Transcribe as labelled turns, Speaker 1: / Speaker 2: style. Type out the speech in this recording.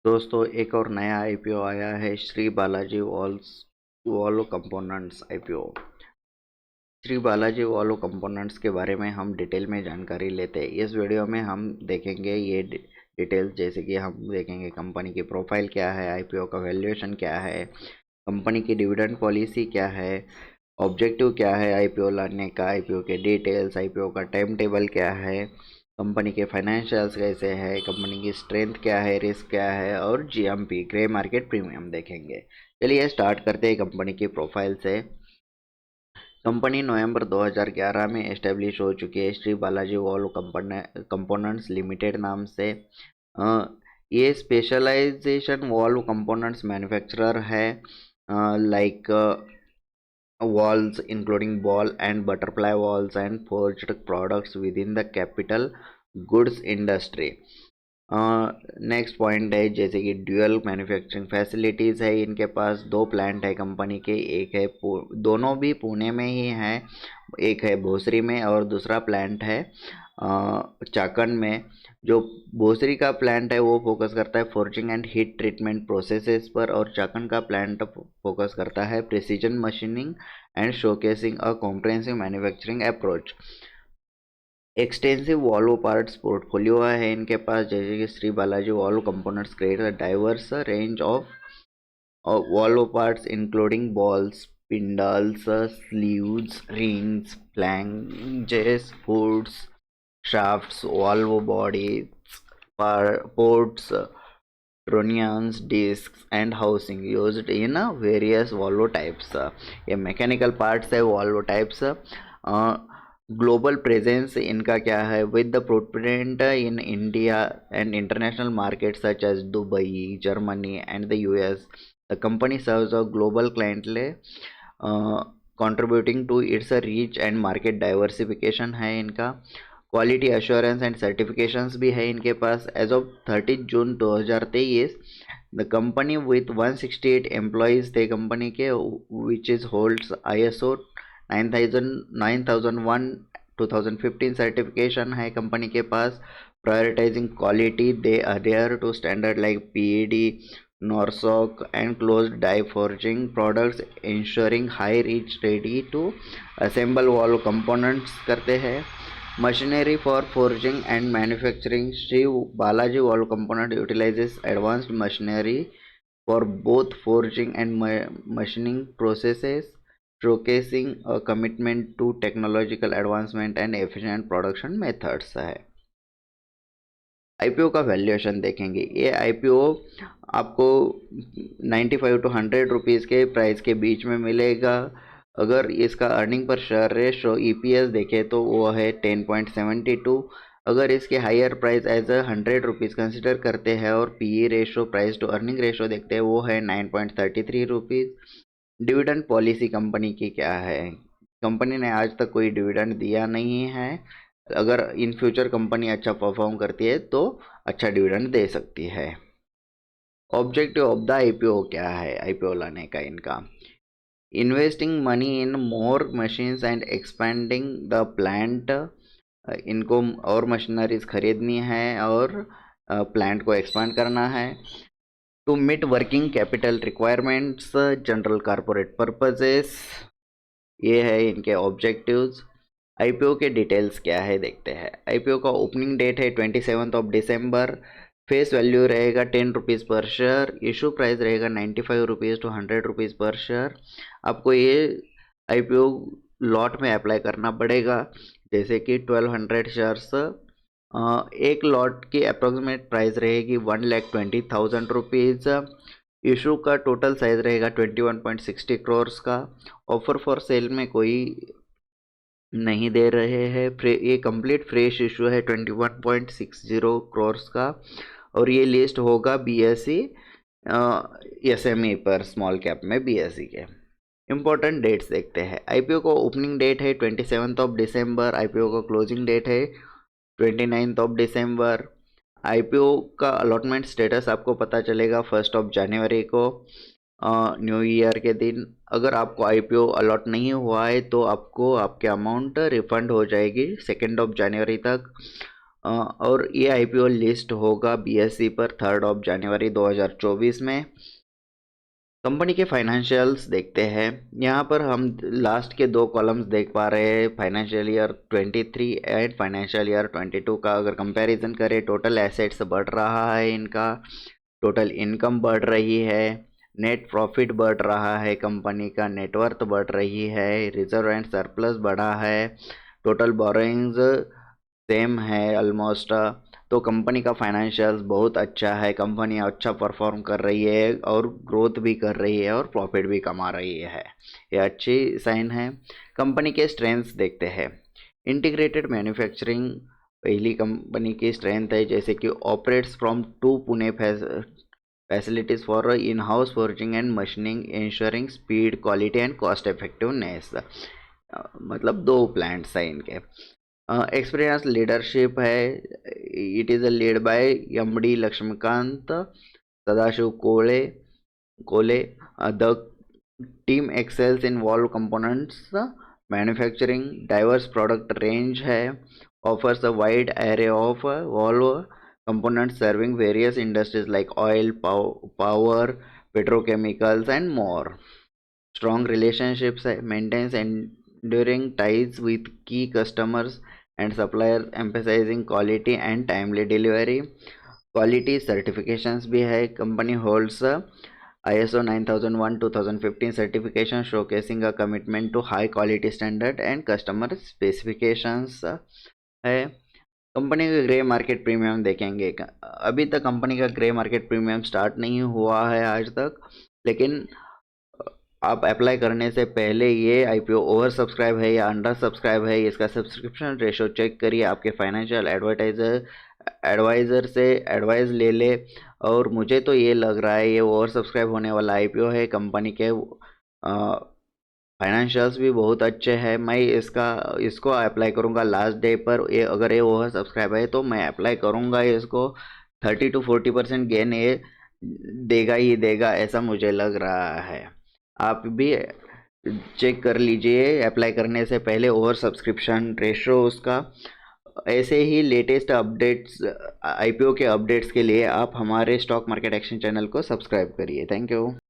Speaker 1: दोस्तों एक और नया आईपीओ आया है Shri Balaji valve components IPO. Shri Balaji valve components के बारे में हम डिटेल में जानकारी लेते हैं। इस वीडियो में हम देखेंगे ये डिटेल्स, जैसे कि हम देखेंगे कंपनी की प्रोफाइल क्या है, आईपीओ का वैल्यूएशन क्या है, कंपनी की डिविडेंड पॉलिसी क्या है, ऑब्जेक्टिव क्या है आईपीओ लाने का, आईपीओ के डिटेल्स, आईपीओ का टाइम टेबल क्या है, कंपनी के फाइनेंशियल्स कैसे है, कंपनी की स्ट्रेंथ क्या है, रिस्क क्या है, और जीएमपी ग्रे मार्केट प्रीमियम देखेंगे। चलिए स्टार्ट करते हैं कंपनी की प्रोफाइल से। कंपनी नवंबर 2011 में एस्टेब्लिश हो चुकी है Shri Balaji valve components limited नाम से। ये स्पेशलाइजेशन वॉल्व कंपोनेंट्स मैन्युफैक्चरर है, like walls including ball and butterfly walls and forged products within the capital goods industry। Next point है जैसे कि ड्यूअल मैन्युफैक्चरिंग फैसिलिटीज़ है, इनके पास दो प्लांट है कंपनी के, एक है दोनों भी पुणे में ही है, एक है भोसरी में और दूसरा प्लांट है चाकन में। जो भोसरी का प्लांट है वो फोकस करता है forging and heat treatment processes पर, और चाकन का प्लांट फोकस करता है precision machining and showcasing a comprehensive manufacturing approach. Extensive Volvo parts portfolio है इनके पास, जैसे कि Shri Balaji valve components create a diverse range of Volvo parts including balls, spindles, sleeves, rings, flanges, hoods, shafts, valve bodies, ports, trunnions, discs, and housing used in various valve types। ये mechanical parts है valve types। Global presence इनका क्या है, with the footprint in India and international market such as Dubai, Germany and the US. The company serves a global clientele contributing to its reach and market diversification है इनका। Quality assurance and certifications भी है इनके पास। As of 30 June 2023 the company with 168 employees थे कंपनी के, which is holds ISO 9001 2015 certification है कंपनी के पास। Prioritising quality, they adhere to standard like PED, NORSOK and closed die forging products, ensuring high reach ready to assemble valve components करते हैं। Machinery for forging and manufacturing, Shri Balaji valve component utilizes advanced machinery for both forging and machining processes, showcasing a commitment to technological advancement and efficient production methods है। IPO का valuation देखेंगे। ये IPO आपको 95 to 100 rupees के price के बीच में मिलेगा। अगर इसका earning per share ratio EPS देखें तो वो है 10.72। अगर इसके higher price as 100 rupees consider करते हैं और PE ratio, price to earning ratio देखते हैं, वो है 9.33 रुपीज़। डिविडेंड पॉलिसी कंपनी की क्या है, कंपनी ने आज तक कोई डिविडेंड दिया नहीं है। अगर इन फ्यूचर कंपनी अच्छा परफॉर्म करती है तो अच्छा डिविडेंड दे सकती है। ऑब्जेक्टिव ऑफ द आईपीओ क्या है, आईपीओ लाने का इनका, investing money in more machines and expanding the plant. इनको और मशीनरीज खरीदनी है और प्लांट को एक्सपांड करना है। To meet working capital requirements, general corporate purposes, ये है इनके ऑब्जेक्टिव्स। आईपीओ के डिटेल्स क्या है देखते हैं। आईपीओ का ओपनिंग डेट है 27 दिसंबर। फेस वैल्यू रहेगा 10 रुपीज़ पर शेयर। इशू प्राइस रहेगा 95 रुपीज़ to 100 रुपीज़ पर शेयर। आपको ये आईपीओ लॉट में अप्लाई करना पड़ेगा, जैसे कि 1200 शेयर्स। एक लॉट की अप्रोक्सीमेट प्राइस रहेगी 1,20,000 रुपीज़। इशू का टोटल साइज रहेगा 21.60 करोड़ का। ऑफर फॉर सेल में कोई नहीं दे रहे हैं। ये कंप्लीट फ्रेश इशू है 21.60 करोड़ का, और ये लिस्ट होगा BSE SME पर, स्मॉल कैप में BSE के। इम्पोर्टेंट डेट्स देखते हैं। आईपीओ का ओपनिंग डेट है 27 दिसंबर। आईपीओ का क्लोजिंग डेट है 29 दिसंबर। आईपीओ का अलॉटमेंट स्टेटस आपको पता चलेगा 1 जनवरी को, न्यू ईयर के दिन। अगर आपको आईपीओ अलॉट नहीं हुआ है तो आपको आपके अमाउंट रिफंड हो जाएगी 2 जनवरी तक। और ये आईपीओ लिस्ट होगा बीएसई पर 3 जनवरी 2024 में। कंपनी के फाइनेंशियल्स देखते हैं। यहाँ पर हम लास्ट के 2 कॉलम्स देख पा रहे हैं, financial year 23 and financial year 22 का अगर कंपैरिजन करें, टोटल एसेट्स बढ़ रहा है इनका, टोटल इनकम बढ़ रही है, नेट प्रॉफिट बढ़ रहा है, कंपनी का नेटवर्थ बढ़ रही है, रिजर्व एंड सरप्लस बढ़ा है, टोटल बोरोइंग्स सेम है ऑलमोस्ट। तो कंपनी का फाइनेंशियल्स बहुत अच्छा है, कंपनी अच्छा परफॉर्म कर रही है और ग्रोथ भी कर रही है और प्रॉफिट भी कमा रही है, ये अच्छी साइन है। कंपनी के स्ट्रेंथ्स देखते हैं। इंटीग्रेटेड मैन्युफैक्चरिंग पहली कंपनी की स्ट्रेंथ है, जैसे कि operates from 2 Pune facilities for in house forging and machining ensuring speed, quality and cost effectiveness. मतलब 2 प्लांट्स हैं इनके। एक्सपीरियंस लीडरशिप है, it is led by MD Lakshmikant Sadashiv Kole. The team excels in valve components manufacturing, diverse product range है, offers a wide array of valve components serving various industries like oil, power, petrochemicals and more. Strong relationships maintains enduring ties with key customers and suppliers, emphasizing quality and timely delivery. Quality certifications भी है, company holds ISO 9001 2015 certification showcasing a commitment to high quality standard and customer specifications है। Company का grey market premium देखेंगे। अभी तक company का grey market premium start नहीं हुआ है आज तक, लेकिन आप अप्लाई करने से पहले ये आईपीओ ओवर सब्सक्राइब है या अंडर सब्सक्राइब है, इसका सब्सक्रिप्शन रेशो चेक करिए, आपके फाइनेंशियल एडवाइज़र से एडवाइस ले ले। और मुझे तो ये लग रहा है ये ओवर सब्सक्राइब होने वाला आईपीओ है। कंपनी के फाइनेंशियल्स भी बहुत अच्छे हैं। मैं इसको अप्लाई करूँगा लास्ट डे पर। ये अगर ये ओवर सब्सक्राइब है तो मैं अप्लाई करूँगा इसको। 30 to 40% गेन ये देगा ही देगा, ऐसा मुझे लग रहा है। आप भी चेक कर लीजिए अप्लाई करने से पहले ओवर सब्सक्रिप्शन रेशो उसका। ऐसे ही लेटेस्ट अपडेट्स आईपीओ के अपडेट्स के लिए आप हमारे स्टॉक मार्केट एक्शन चैनल को सब्सक्राइब करिए। Thank you.